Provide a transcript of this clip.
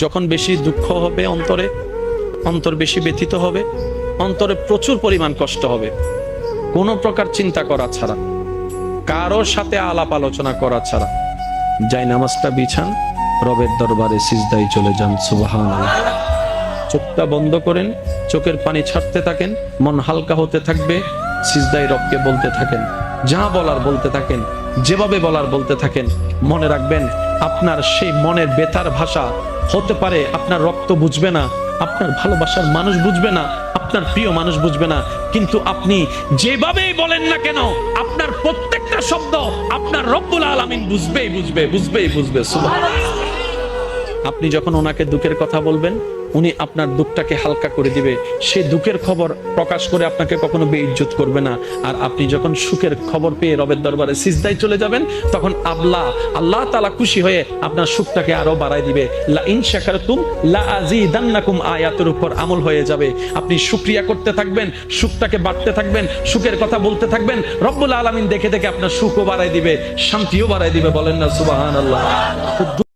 যখন বেশি দুঃখ হবে অন্তর বেশি ব্যথিত হবে, অন্তরে প্রচুর পরিমাণ কষ্ট হবে, কোনো প্রকার চিন্তা করা ছাড়া, কারোর সাথে আলাপ আলোচনা করা ছাড়া যাই নামাজটা বিছান, রবের দরবারে সিজদায় চলে যান। সুবহানাল্লাহ। চোখটা বন্ধ করেন, চোখের পানি ছাড়তে থাকেন, মন হালকা হতে থাকবে, সিজদায় রবকে বলতে থাকেন, যা বলার বলতে থাকেন, যেভাবে বলার বলতে থাকেন। মনে রাখবেন, আপনার সেই মনের বেতার ভাষা হতে পারে আপনার রক্ত বুঝবে না, আপনার ভালোবাসার মানুষ বুঝবে না, আপনার প্রিয় মানুষ বুঝবে না, কিন্তু আপনি যেভাবেই বলেন না কেন, আপনার প্রত্যেকটা শব্দ আপনার রব্বুল আলামিন বুঝবে। সুবহানাল্লাহ। আপনি যখন ওনাকে দুঃখের কথা বলবেন, উনি আপনার দুঃখটাকে হালকা করে দিবে। সেই দুঃখের খবর প্রকাশ করে আপনাকে কখনো বেইজ্জত করবে না। আর আপনি যখন সুখের খবর পেয়ে রবের দরবারে সিজদায় চলে যাবেন, তখন আল্লাহ তাআলা খুশি হয়ে আপনার সুখটাকে আরো বাড়ায় দিবে। লা ইন শাকারতুম লা আযীদান্নাকুম আয়াতের উপর আমল হয়ে যাবে। আপনি শুকরিয়া করতে থাকবেন, সুখটাকে বাড়তে থাকবেন, সুখের কথা বলতে থাকবেন, রব্বুল আলামিন দেখে দেখে আপনার সুখও বাড়ায় দিবে, শান্তিও বাড়ায় দিবে। বলেন না সুবহানাল্লাহ।